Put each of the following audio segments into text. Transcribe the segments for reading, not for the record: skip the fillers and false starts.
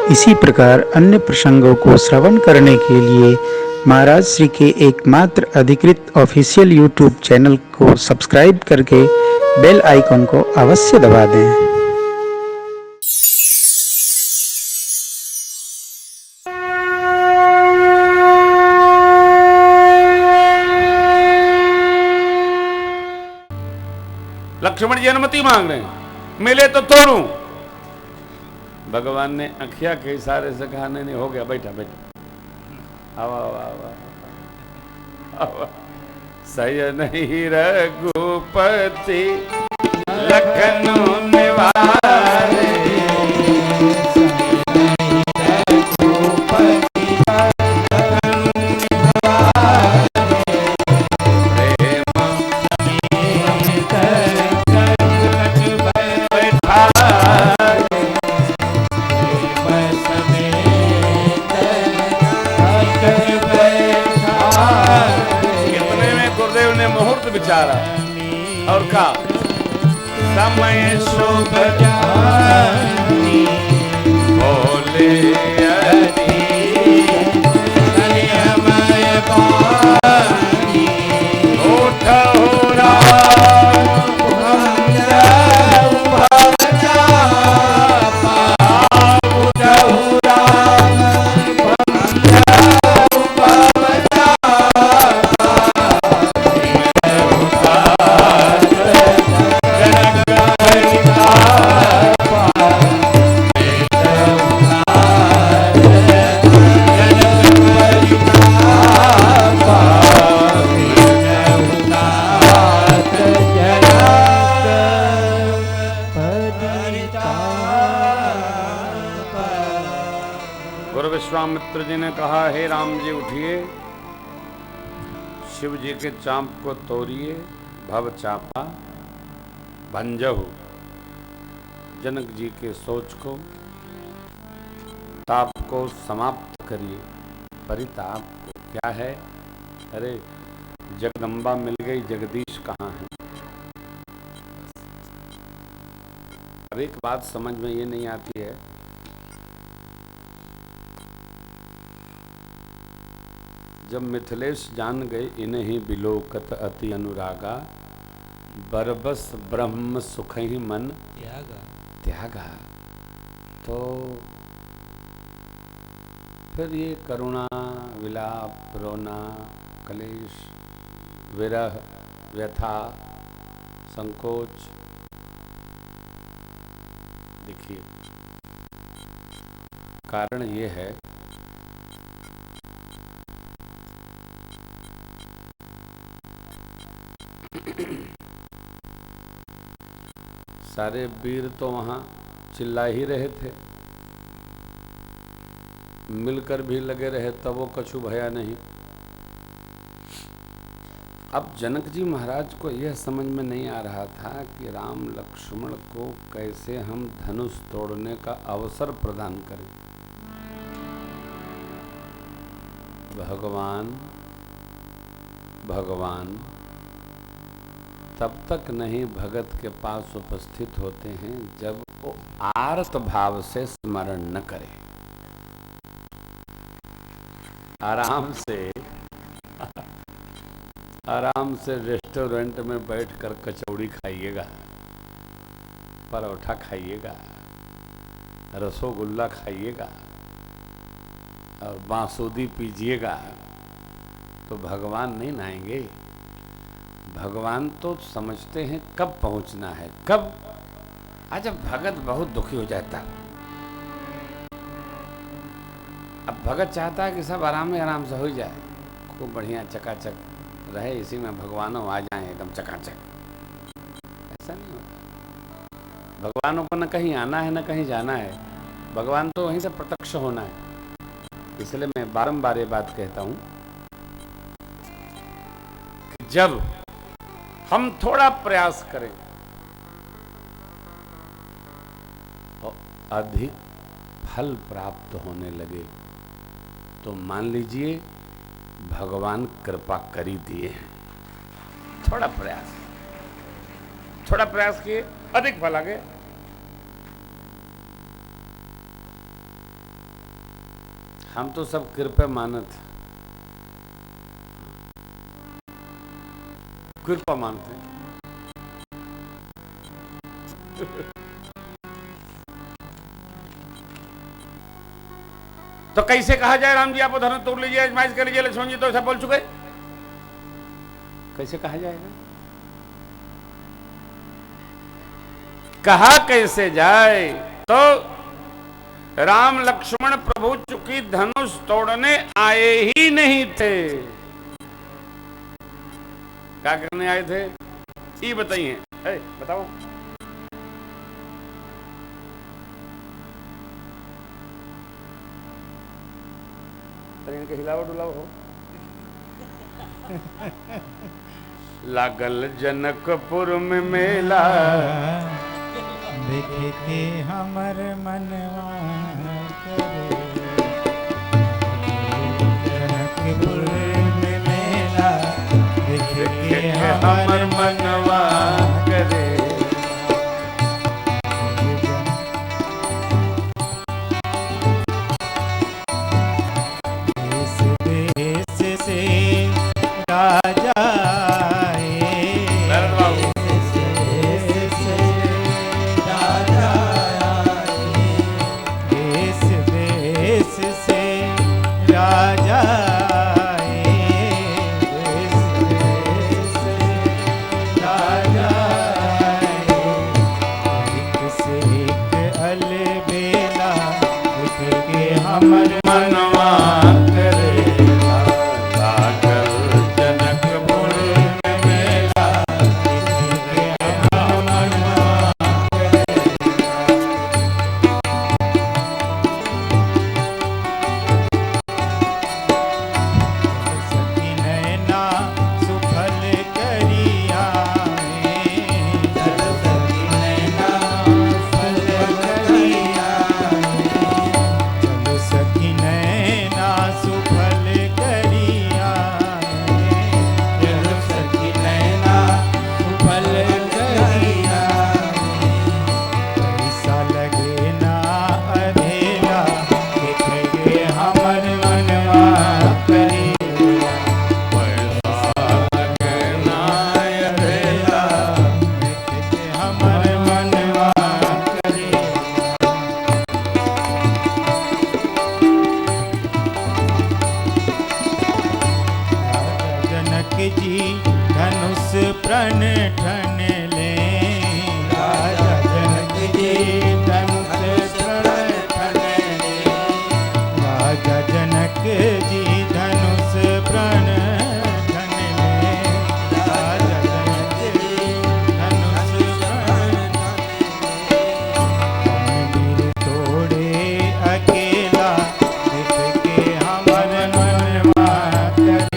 इसी प्रकार अन्य प्रसंगों को श्रवण करने के लिए महाराज श्री के एकमात्र अधिकृत ऑफिशियल यूट्यूब चैनल को सब्सक्राइब करके बेल आइकन को अवश्य दबा दें। लक्ष्मण जी अनुमति मांग रहे हैं, मिले तो तोड़ू। भगवान ने अखिया के इशारे से कहा नहीं हो गया, बैठा बैठा। आवा आवा आवा। सयन ही रघुपति लखनऊ निवारे, विचारा और का समय शुभ जानी बोले विश्वामित्र जी ने कहा, हे राम जी उठिए, शिव जी के चांप को तोड़िए, भव चापा भंजहु। जनक जी के सोच को ताप को समाप्त करिए। परिताप को क्या है? अरे जगदम्बा मिल गई, जगदीश कहाँ है? अब एक बात समझ में ये नहीं आती है, जब मिथिलेश जान गए इन्हीं बिलोकत अति अनुरागा, बरबस ब्रह्म सुख ही मन त्यागा, तो फिर ये करुणा, विलाप, रोना, कलेश, विरह, व्यथा, संकोच, देखिए कारण ये है सारे वीर तो वहां चिल्ला ही रहे थे, मिलकर भी लगे रहे, तब वो कछु भया नहीं। अब जनक जी महाराज को यह समझ में नहीं आ रहा था कि राम लक्ष्मण को कैसे हम धनुष तोड़ने का अवसर प्रदान करें। भगवान तब तक नहीं भगत के पास उपस्थित होते हैं जब वो आर्त भाव से स्मरण न करे। आराम से रेस्टोरेंट में बैठकर कचौड़ी खाइएगा, परोठा खाइएगा, रसोगुल्ला खाइएगा और बांसुरी पीजिएगा, तो भगवान नहीं नाएंगे। भगवान तो समझते हैं कब पहुंचना है, कब। आज जब भगत बहुत दुखी हो जाता, अब भगत चाहता है कि सब आराम से हो जाए, खूब बढ़िया चकाचक रहे, इसी में भगवानों आ जाएं एकदम चकाचक। ऐसा नहीं होता। भगवानों को न कहीं आना है न कहीं जाना है, भगवान तो वहीं से प्रत्यक्ष होना है। इसलिए मैं बारंबार ये बात कहता हूं कि जब हम थोड़ा प्रयास करें और अधिक फल प्राप्त होने लगे, तो मान लीजिए भगवान कृपा कर ही दिए हैं। थोड़ा प्रयास किए, अधिक फल आ गए। हम तो सब कृपा मानत, कृपा मानते हैं। तो कैसे कहा जाए राम जी आप धर्म तोड़ लीजिए, आजमाइश कर लीजिए, लक्ष्मण जी तो ऐसा बोल चुके, कैसे कहा जाएगा? कहा कैसे जाए? तो राम लक्ष्मण प्रभु चूंकि धनुष तोड़ने आए ही नहीं थे, क्या करने आए थे ये बताइए, बताओ। इनके हिलावट उलाव हो। लागल जनकपुर में मेला, देखे के हमर मनवा करे, जनकपुर में मेला, देखे के हमर मनवा करे। देश देश से राजा प्रण ठन ले, राजा जनक जी धनुष प्रण ठन ले, राजा जनक जी धनुष प्रण ठन ले, राजा जनक जी धनुष प्रण ठन ले, वीर तोड़े अकेला, देख के हमर मनवा करे,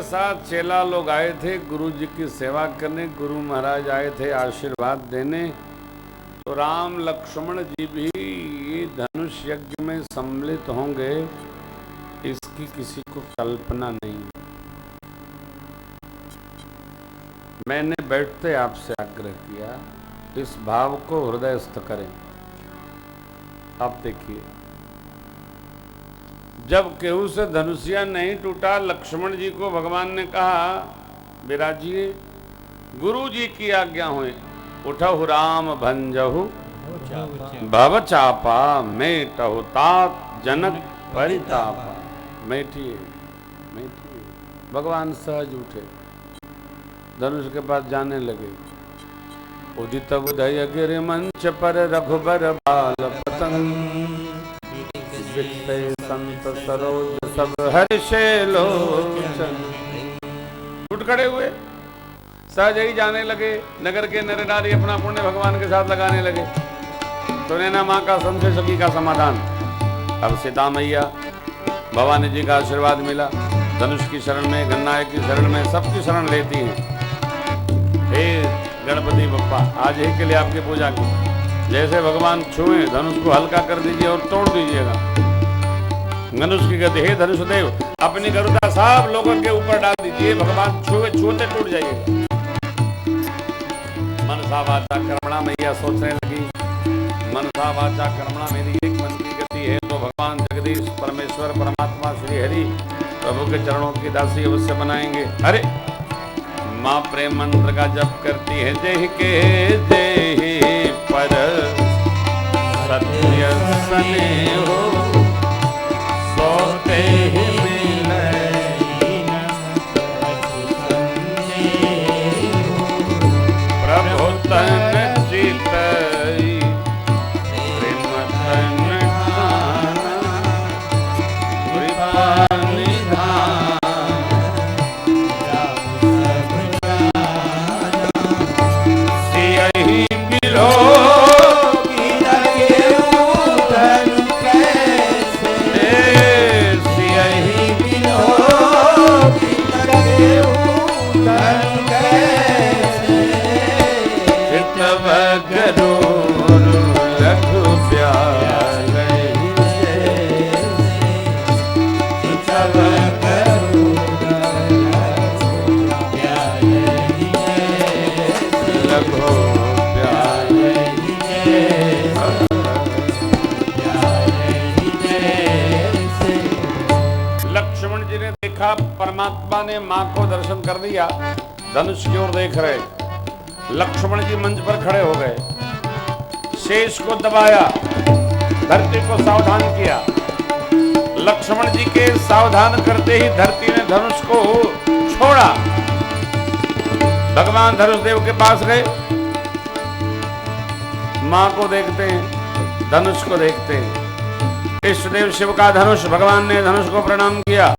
साथ चेला लोग आए थे गुरु जी की सेवा करने, गुरु महाराज आए थे आशीर्वाद देने। तो राम लक्ष्मण जी भी धनुष यज्ञ में सम्मिलित होंगे, इसकी किसी को कल्पना नहीं। मैंने बैठते आपसे आग्रह किया इस भाव को हृदयस्थ करें। आप देखिए, जब केहू से धनुषिया नहीं टूटा, लक्ष्मण जी को भगवान ने कहा विराजिए, गुरु जी की आज्ञा हुई, उठहु राम भंजहु भव चापा, मेटहु तात जनक परितापा। बैठिए बैठिए। भगवान सहज उठे, धनुष के पास जाने लगे। उदित उदय गिर मंच पर रघुबर बाल पतंग, संत सरोज सब हर्षे लोचन। उठ खड़े हुए, सहज ही जाने लगे। नगर के नर नारी अपना पुण्य भगवान के साथ लगाने लगे। सुने ना माँ का संशय सखी का समाधान। अब सीता मैया भवानी जी का आशीर्वाद मिला। धनुष की शरण में, गणनायक की शरण में, सबकी शरण लेती हैं। हे गणपति बप्पा, आज ही के लिए आपकी पूजा की। जैसे भगवान छुए धनुष को हल्का कर दीजिए और तोड़ दीजिएगा। धनुष की गति, हे धनुषदेव अपनी गरुड़ा सब लोगों के ऊपर डाल दीजिए। भगवान छूते टूट जाइएगा। मनसा वाचा कर्मणा में यह सोचने लगी, मनसा वाचा कर्मणा मेरी एक मन की गति है तो भगवान जगदीश परमेश्वर परमात्मा श्री हरि प्रभु के चरणों की दासी अवश्य बनाएंगे। अरे माँ प्रेम मंत्र का जप करती है, जय के जय पर सत्य सने हो सोते ही प्रभु तन चित प्रेम तन कृपा निधान सियहि बिलो परमात्मा ने मां को दर्शन कर दिया, धनुष की ओर देख रहे। लक्ष्मण जी मंच पर खड़े हो गए, शेष को दबाया, धरती को सावधान किया। लक्ष्मण जी के सावधान करते ही धरती ने धनुष को छोड़ा। भगवान धनुषदेव के पास गए, मां को देखते हैं, धनुष को देखते हैं। इष्टदेव शिव का धनुष, भगवान ने धनुष को प्रणाम किया।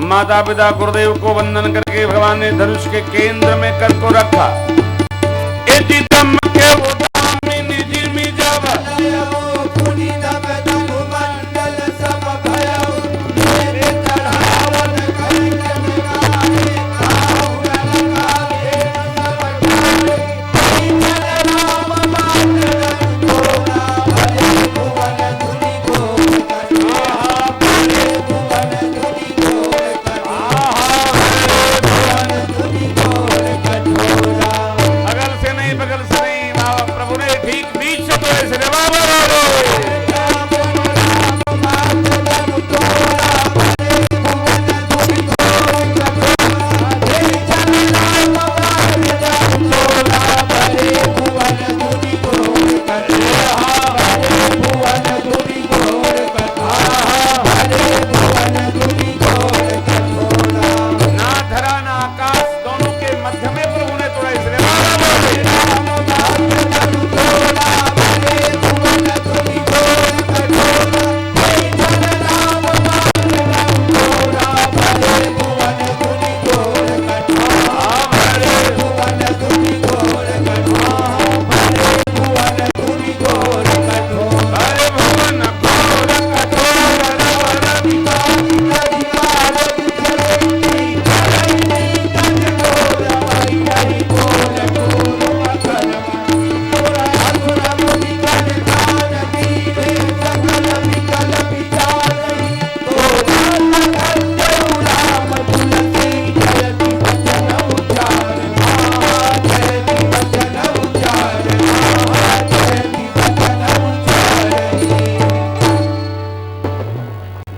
माता पिता गुरुदेव को वंदन करके भगवान ने धनुष के केंद्र में कर को रखा।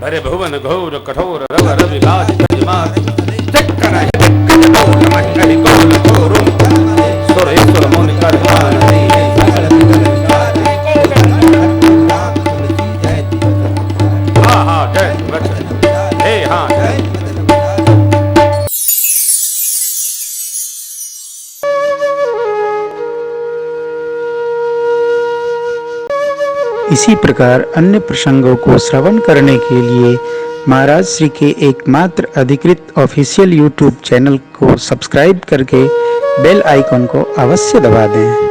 हरे भुवन घोर कठोर रव रवि बाज जमात चक्कर है कौल मंडली कौल घोरुम सुरेश्वर मुनि करमान हाँ हाँ जय हे हाँ इसी प्रकार अन्य प्रसंगों को श्रवण करने के लिए महाराज श्री के एकमात्र अधिकृत ऑफिशियल यूट्यूब चैनल को सब्सक्राइब करके बेल आइकन को अवश्य दबा दें।